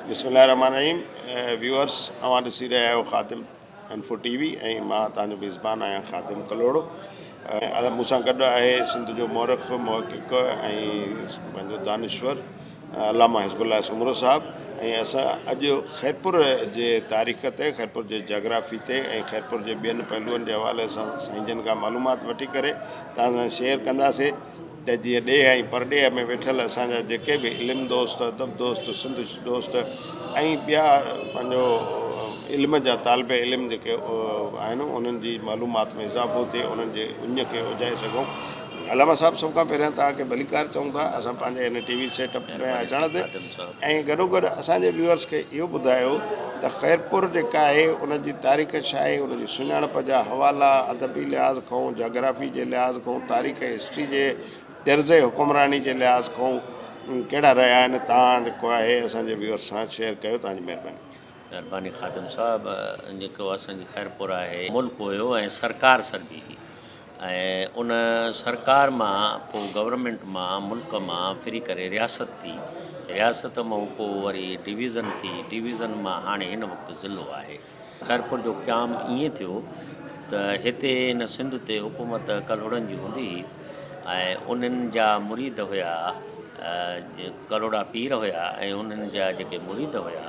बिस्मिल्लाहिर्रहमानिर्रहीम व्यूअर्स अवां ॾिसी रहिया आहियो ख़ादिम इन्फो टीवी ऐं मां तव्हांजो मेज़बान आहियां ख़ादिम कलोड़ो। मूंसां गॾु आहे सिंध जो मौरख़ मुहक़िक़ ऐं पंहिंजो दानिश्वर अलामा सोमरो साहब। ऐं असां अॼु खैरपुर जे तारीख़ ते, खैरपुर जे जोग्राफ़ी ते ऐं खैरपुर जे ॿियनि पहलुअनि जे हवाले सां साईं जन खां मालूमात वठी करे तव्हां सां शेयर कंदासीं त जीअं ॾेह ऐं परॾेह में वेठल असांजा जेके बि इल्मु दोस्त, अदब दोस्त, सिंध दोस्त ऐं ॿिया पंहिंजो इल्म जा तालिब इल्म जेके आहिनि उन्हनि जी मालूमात में इज़ाफ़ो थिए, उन्हनि जे उञ खे उजाए सघूं। अलामा साहब, सभ खां पहिरियां तव्हांखे भलीकार चऊं था असां पंहिंजे हिन टीवी सेटअप में अचण ते, ऐं गॾोगॾु असांजे व्यूअर्स खे इहो ॿुधायो त खैरपुर जेका आहे उनजी तारीख़ छा आहे, उनजी सुञाणप जा हवाला अदबी लिहाज़ खां, जोग्राफ़ी जे लिहाज़ खां, तारीख़ हिस्ट्री जे तर्ज़ हुकुमरानी जे लिहाज़ खां कहिड़ा रहिया आहिनि। तव्हां जेको आहे असांजे व्यूअर्स सां शेयर कयो, तव्हांजी महिरबानी ख़ादिम साहब। जेको असांजी खैरपुर आहे मुल्क हुयो ऐं सरकार सरबी हुई, ऐं उन सरकार मां पोइ गवर्नमेंट मां मुल्क मां फिरी करे रियासत थी, रियासत मां पोइ वरी डिवीज़न थी, डिवीज़न मां हाणे हिन वक़्तु ज़िलो आहे। खैरपुर जो क़याम ईअं थियो त हिते हिन सिंध ते हुकूमत कलोड़नि जी हूंदी हुई ऐं उन्हनि जा मुरीद हुया, कलोड़ा पीर हुया, ऐं उन्हनि जा जेके मुरीद हुया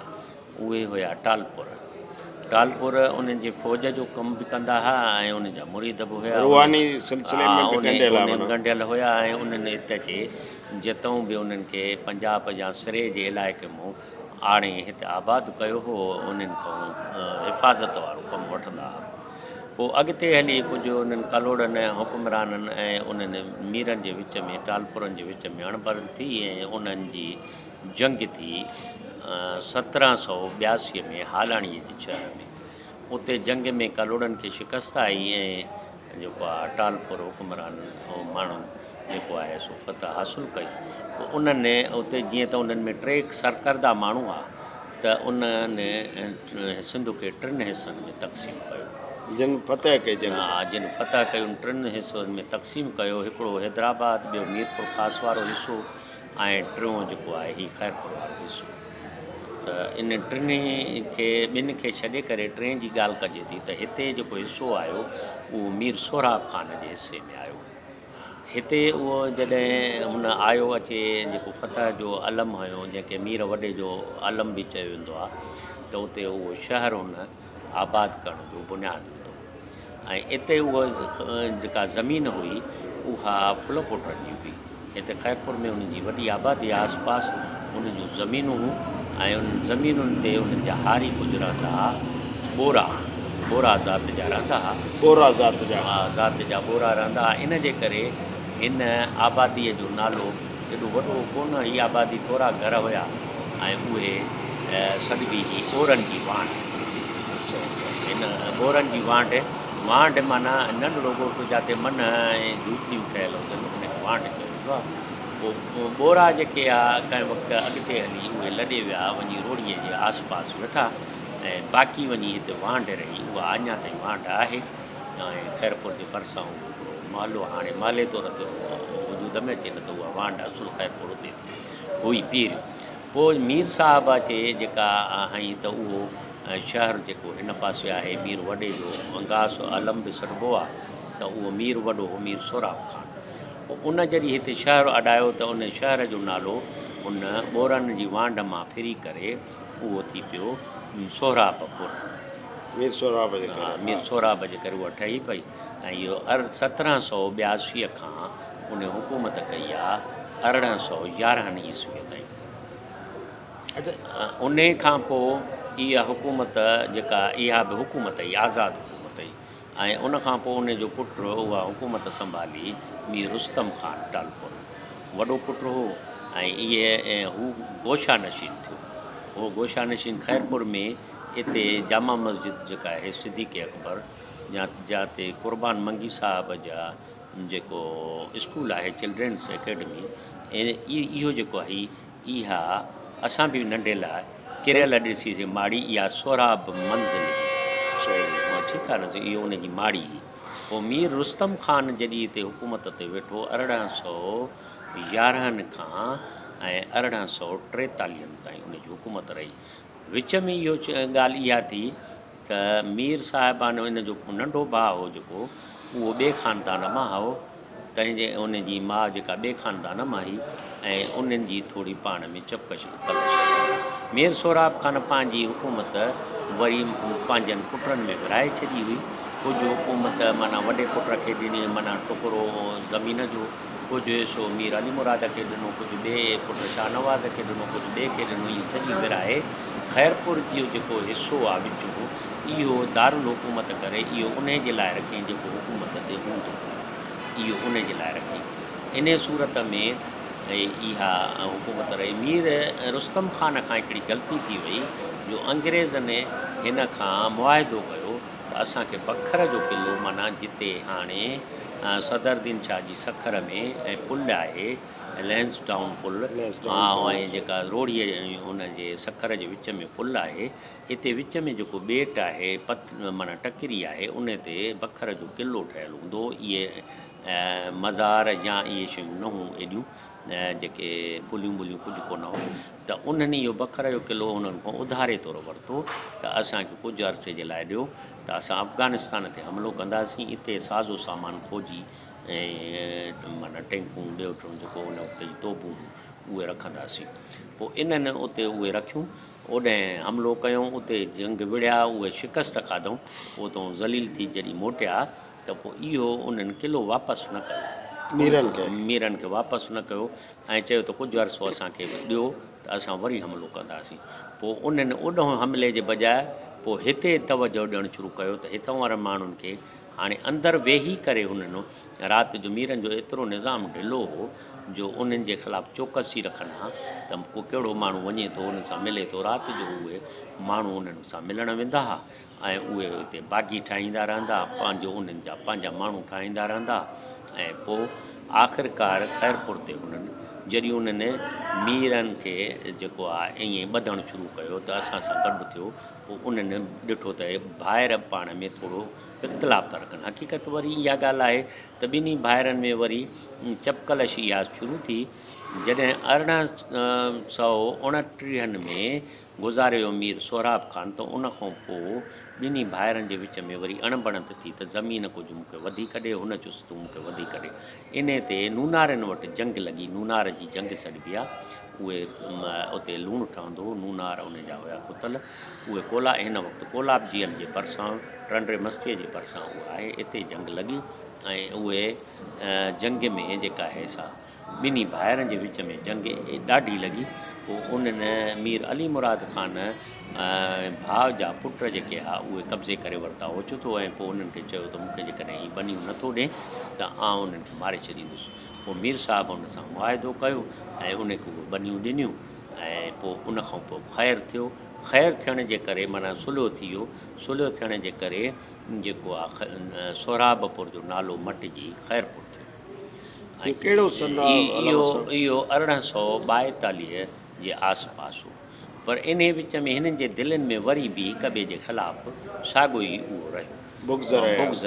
उहे हुया टालपुर उन्हनि जे फ़ौज जो कमु बि कंदा हुआ ऐं उन्हनि जा मुरीद बि हुया, ॻंढियल हुया। ऐं उन्हनि हिते अचे जितऊं बि उन्हनि खे पंजाब या सिरे जे इलाइक़े मां आणे हिते आबादु कयो हो, उन्हनि खां हिफ़ाज़त वारो कमु वठंदा हुआ। पोइ अॻिते हली कुझु उन्हनि कलोड़नि हुकुमराननि ऐं उन्हनि मीरनि जे विच में, टालपुरनि जे विच में अणबड़ थी ऐं उन्हनि जी जंग थी 1782 में हालाणीअ जे शहर में। उते जंग में कलोड़नि खे शिकस्त आई ऐं जेको आहे टालपुर हुकुमराननि ऐं माण्हुनि जेको आहे सो फतह हासिलु कई। पोइ उन्हनि उते जीअं त उन्हनि में 3 सरकर्दा माण्हू आहे त उन्हनि सिंध खे 3 हिसनि में तक़सीम कयो, जिन फतह कई, जिन फतह कयूं 3 हिसनि में तक़सीम कयो। हिकिड़ो हैदराबाद, ॿियो मीरपुर ख़ासि वारो हिसो ऐं टियों जेको आहे हीउ खैरपुर वारो हिसो। त इन ॿिनि खे छॾे करे 3 जी ॻाल्हि कजे थी त हिते जेको हिसो आयो उहो मीर सोराब ख़ान जे हिसे में आयो। हिते उहो जॾहिं हुन आयो अचे, जेको फतह जो अलम हुयो, जंहिंखे मीर वॾे जो अलम बि चयो वेंदो आहे, त उते उहो शहर हुन आबाद करण जो बुनियादु विधो। ऐं हिते उहा जेका ज़मीन हुई उहा फुल पुटनि जी हुई। हिते खैरपुर में उनजी वॾी आबादी आसपास उन जूं ज़मीनूं हुयूं ऐं उन ज़मीनुनि ते उन्हनि जा हारी कुझु रहंदा हुआ, बोरा ज़ात जा रहंदा हुआ, ज़ात जा बोरा रहंदा हुआ। इन जे करे हिन आबादीअ जो नालो एॾो वॾो कोन, हीअ आबादी थोरा घर हुया ऐं उहे सॾिबी ही बोरनि जी वांड। हिन बोरनि जी वांड माना नंढिड़ो ॻोठु जिते मन ऐं झूपड़ियूं ठहियल हुजनि उनखे वांड चयो वेंदो आहे। पोइ बोरा जेके आहे कंहिं वक़्तु अॻिते हली उहे लॾे विया, वञी रोड़ीअ जे आसपास वेठा ऐं बाक़ी वञी हिते वांड रही। उहा अञा ताईं वांड आहे ऐं खैरपुर जे भरिसां महलो हाणे महले तौर ते वजूद में अचे, न त उहा वांड असुल खैरपुर उते हुई पीर। पोइ मीर साहिब अचे जेका हई त उहो शहर जेको हिन पासे आहे मीर वॾे जो अंगास अलम बि सॾिबो आहे, त उहो मीर वॾो हो मीर सोराब ख़ान। पोइ उन जॾहिं हिते शहर अॾायो त उन शहर जो नालो उन बोरनि जी वांड मां फिरी करे उहो थी पियो सोहराबपुर, मीर सोराब जे करे उहा ठही पई। ऐं इहो 1782 खां उन हुकूमत कई आहे 1811 ईस्वीअ ताईं। उन खां पोइ इहा हुकूमत जेका इहा बि हुकूमत ई आज़ादु हुकूमत ई, ऐं उन खां पोइ उन जो पुटु उहा हुकूमत संभाली मीर रुस्तम ख़ान टालपुर, वॾो पुटु हो। ऐं इहे हू गोशा नशीन थियो। उहो गोशा नशीन खैरपुर में हिते जामा मस्जिद जेका आहे सिद्दीक़ अकबर जाते क़ुर्बान मंगी साहब जा जेको स्कूल आहे चिल्ड्रेन्स एकेडमी, इहो जेको आहे इहा असां बि नंढे लाइ किरियल ॾिसीसीं माड़ी, इहा सोराब मंज़िल, ठीकु आहे न, इहो उनजी माड़ी। पोइ मीर रुस्तम ख़ान जॾहिं हिते हुकूमत ते वेठो 1811 खां ऐं 1843 ताईं उनजी हुकूमत रही। विच में इहो ॻाल्हि इहा थी त मीर साहिबानो इन जो नंढो भाउ हो जेको उहो ॿिए ख़ानदान मां हो, तंहिंजे उनजी माउ जेका ॿिए ख़ानदान मां हुई ऐं उन्हनि जी थोरी पाण में चपकश कलश। मीर सोराब ख़ान पंहिंजी हुकूमत वरी पंहिंजनि पुटनि में विराए छॾी हुई। कुझु हुकूमत माना वॾे पुट खे ॾिनी, माना टुकड़ो ज़मीन जो, कुझु हिसो मीर अली मुराद खे ॾिनो, कुझु ॿिए पुट शाह नवाज़ खे ॾिनो, कुझु ॿिए खे ॾिनो। इहा सॼी विराए खैरपुर जो जेको हिसो आहे विच इहो दारुल हुकूमत करे इहो उन जे लाइ रखियईं जेको हुकूमत ते हूंदो, इहो उन जे लाइ रखियईं। इन सूरत में इहा हुकूमत रही। मीर रुस्तम ख़ान खां हिकिड़ी ग़लती थी वई जो अंग्रेज़नि हिन खां मुआइदो कयो त असांखे बखर जो क़िलो, माना जिते हाणे सदरुद्दीन शाह जी सखर में ऐं पुल आहे लैंसडाउन पुल, ऐं जेका रोड़ीअ हुनजे सखर जे विच में पुल आहे, हिते विच में जेको ॿेट आहे माना टकिरी आहे, उन ते बखर जो क़िलो ठहियलु हूंदो। इहे मज़ार या इहे शयूं न हुयूं एॾियूं जेके पुलियूं बुलियूं कुझु कोन हो, त उन्हनि इहो बखर जो क़िलो उन्हनि खां उधारे तौरु वरितो त असांखे कुझु अरसे जे लाइ ॾियो त असां अफ़गानिस्तान ते हमिलो कंदासीं, हिते साज़ो सामान फौजी ऐं माना टैंकूं ॿियो टियों जेको उन वक़्त जी तोपूं उहे रखंदासीं। पोइ इन्हनि उते उहे रखियूं, ओॾांहुं हमिलो कयूं, उते जंग विढ़िया, उहे शिकस्त खाधऊं। उतां ज़लील थी जॾहिं मोटिया त पोइ इहो उन्हनि क़िलो वापसि न कयो, मीरनि खे वापसि न कयो ऐं चयो त कुझु अरसो असांखे ॾियो त असां वरी हमिलो कंदासीं। पोइ उन्हनि ओॾों हमले जे बजाए पोइ हिते तवजो ॾियणु शुरू कयो त हितां वारनि माण्हुनि खे हाणे अंदरि वेही करे हुननि राति जो मीरनि जो एतिरो निज़ाम ढिलो हो जो उन्हनि जे ख़िलाफ़ु चौकसी रखनि हा त को कहिड़ो माण्हू वञे थो उन सां मिले थो। राति जो उहे माण्हू उन्हनि सां मिलणु वेंदा हुआ ऐं उहे हिते बाग़ी ठाहींदा रहंदा, पंहिंजो उन्हनि जा पंहिंजा माण्हू ठाहींदा रहंदा। ऐं पोइ आख़िरकार खैरपुर ते हुननि जॾहिं उन्हनि मीरनि खे जेको आहे ईअं ॿधणु शुरू कयो त असां सां गॾु थियो, पोइ उन्हनि ॾिठो त ॿाहिरि पाण में थोरो इख़्तिलाफ़ था रखनि। हक़ीक़त वरी इहा ॻाल्हि आहे त ॿिन्ही भाइरनि में वरी चपकलश इहा शुरू थी जॾहिं 1829 में गुज़ारियो मीर सोराब ख़ान, त उन खां पोइ ॿिन्ही भाइरनि जे विच में वरी अणबणत थी त ज़मीन कुझु मूंखे वधीक ॾे, हुन चुस तूं मूंखे वधीक ॾे। इन ते नूनारनि वटि जंग लॻी, नूनार जी जंग सॾिबी आहे। उहे उते लूणु ठहंदो, नूनार उन जा हुया कुतल, उहे हिन वक़्तु कोलाबजीअनि जे भरिसां टंडरे मस्तीअ जे भरिसां उहा आहे, हिते जंग लॻी ऐं उहे जंग में जेका आहे सा ॿिन्ही भाइरनि जे विच में जंग ॾाढी लॻी। पोइ उन्हनि मीर अली मुराद ख़ान भाउ जा पुट जेके हा उहे कब्ज़े करे वरिता ओचितो ऐं पोइ उन्हनि खे चयो त मूंखे जेकॾहिं हीअ बनियूं नथो ॾिए त आउं उन्हनि खे मारे छॾींदुसि। पोइ मीर साहिबु हुन सां मुआइदो कयो ऐं उनखे उहे बनियूं ॾिनियूं ऐं पोइ उन खां पोइ ख़ैरु थियो। ख़ैरु थियण जे करे माना सुलहो थी वियो। सुलहो थियण जे करे जेको आहे सोराबपुर जो नालो मटिजी खैरपुर थियो। इहो 1842 जे आसपास हो। पर इन विच में हिननि जे दिलनि में वरी बि हिक ॿिए जे ख़िलाफ़ु साॻियो ई उहो रहियो, बुग़्ज़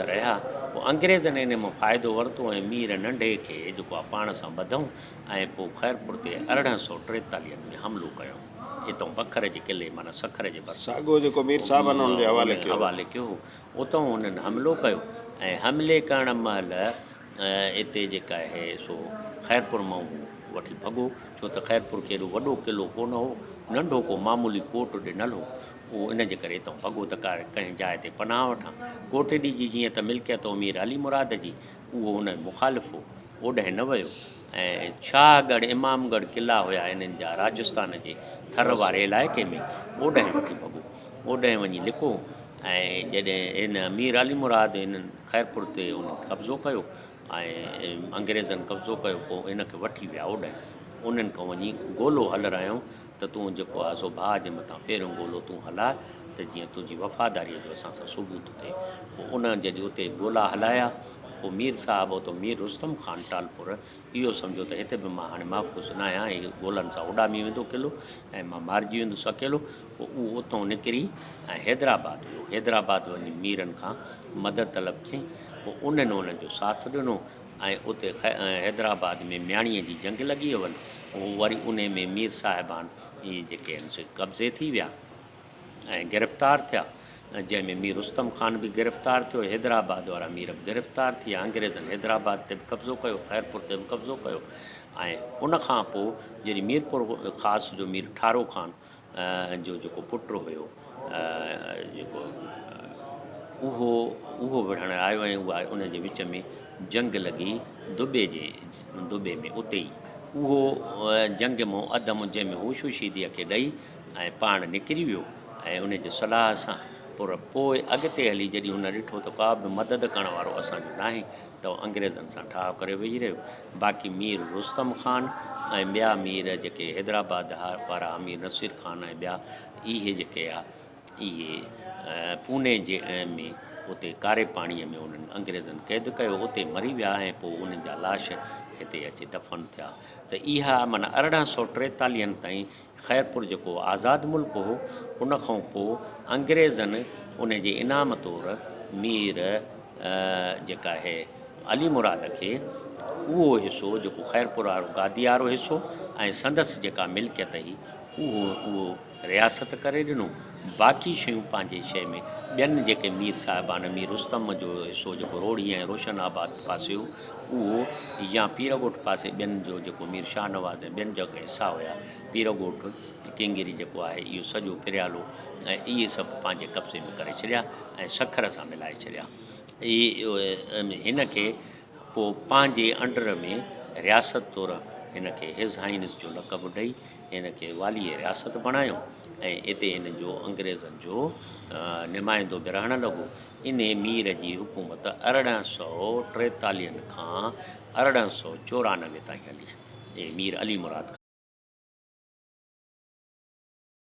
रहिया। पोइ अंग्रेज़नि इन मां फ़ाइदो वरितो ऐं मीर नंढे खे जेको आहे पाण सां ॿधऊं ऐं पोइ खैरपुर ते 1843 में हमिलो कयूं। हितां बखर जे क़िले माना सखर जे साॻियो जेको मीर साहिब हवाले कयो, उतां उन्हनि हमिलो कयो ऐं हमले करण महिल हिते जेका आहे सो खैरपुर मां वठी भॻो, छो त खैरपुर खे एॾो वॾो क़िलो कोन हो, नंढो को मामूली कोट ॾिनल हो। उहो इन जे करे हितां भॻो त कंहिं जाइ ते पनाह वठां। कोटड़ी जी जीअं त मिल्कियत हो मीर अली मुराद जी, उहो हुन मुखालिफ़ हो, ओॾांहुं न वियो। ऐं शाहगढ़ इमामगढ़ क़िला हुया इन्हनि जा राजस्थान जे थर वारे इलाइक़े में, ओॾांहुं वठी भॻो, ओॾांहुं वञी लिको। ऐं जॾहिं हिन मीर अली मुराद हिननि खैरपुर ते उन कब्ज़ो कयो ऐं अंग्रेज़नि कब्ज़ो कयो, पोइ हिनखे वठी विया ओॾांहुं। उन्हनि खां वञी गोलो हलारायूं त तूं जेको आहे सो भाउ जे मथां पहिरियों गोलो तूं हलाए त जीअं तुंहिंजी वफ़ादारीअ जो असां सां सबूत थिए। पोइ उन जॾहिं उते गोला हलाया, पोइ मीर साहिबु उतो मीर रुस्तम ख़ान टालपुर इहो सम्झो त हिते बि मां हाणे महफ़ूज़ न आहियां, इहे गोलनि सां उॾामी वेंदो क़िलो ऐं मां मारिजी वेंदुसि अकेलो। पोइ उहो उतां निकिरी ऐं हैदराबाद वियो। हैदराबाद वञी मीरनि खां मदद तलब कयईं। पोइ उन्हनि उन्हनि जो साथ ॾिनो ऐं उते हैदराबाद में म्याणीअ जी जंग लॻी हुअनि, वरी उन में मीर साहिबान इहे जेके आहिनि से कब्ज़े थी विया ऐं गिरफ़्तार थिया, जंहिंमें मीर रुस्तम ख़ान बि गिरफ़्तार थियो, हैदराबाद वारा मीर बि गिरफ़्तार थी विया, अंग्रेज़नि हैदराबाद ते बि कब्ज़ो कयो, खैरपुर ते बि कब्ज़ो कयो। ऐं उन खां पोइ जॾहिं मीरपुर ख़ासि जो मीर ठारो ख़ान जो जेको पुटु हुयो जेको उहो विढ़ण आयो ऐं उहा उन जे विच में जंग लॻी दुबे में उते ई उहो जंग मां अधु जंहिंमें हू शुशीदीअ खे ॾेई ऐं पाण निकिरी वियो ऐं उन जे सलाह सां पोइ अॻिते हली जॾहिं हुन ॾिठो त का बि मदद करण वारो असांजो नाहे त अंग्रेज़नि सां ठाह करे वेही रहियो। बाक़ी मीर रुस्तम ख़ान ऐं ॿिया मीर जेके हैदराबाद वारा मीर नसीर ख़ान ऐं ॿिया इहे जेके आहे इहे पूने जे में उते कारे पाणीअ में उन्हनि अंग्रेज़नि क़ैद कयो, उते मरी विया ऐं पोइ उन्हनि जा लाश हिते अची दफ़न थिया। त इहा माना 1843 ताईं खैरपुर जेको आज़ादु मुल्क हो, उन खां पोइ अंग्रेज़नि उन जे इनाम तौरु मीर जेका आहे अली मुराद खे उहो हिसो जेको खैरपुर वारो गादीयारो हिसो ऐं संदसि जेका मिल्कियत हुई उहो रियासत करे ॾिनो। बाक़ी शयूं पंहिंजे शइ में ॿियनि जेके मीर साहिबान मीर रुस्तम जो हिसो जेको रोड़ी ऐं रोशनाबाद पासे हो उहो या पीरगोठ पासे ॿियनि जो जेको मीर शाहनवाज़ ऐं ॿियनि जॻह हिसा हुया, पीरगोठ किंगिरी जेको आहे इहो सॼो पिरियालो ऐं इहे सभु पंहिंजे कब्ज़े में करे छॾिया ऐं सखर सां मिलाए छॾिया। हिन खे पोइ पंहिंजे अंडर में रियासत तौरु हिन खे हिज़ हाइनस जो लक़ब ॾेई हिन खे वालीअ रियासत बणायो ऐं हिते हिन जो अंग्रेज़नि जो नुमाइंदो बि रहणु लॻो। इन मीर जी हुकूमत 1843 खां 1894 ताईं हली। मीर अली मुराद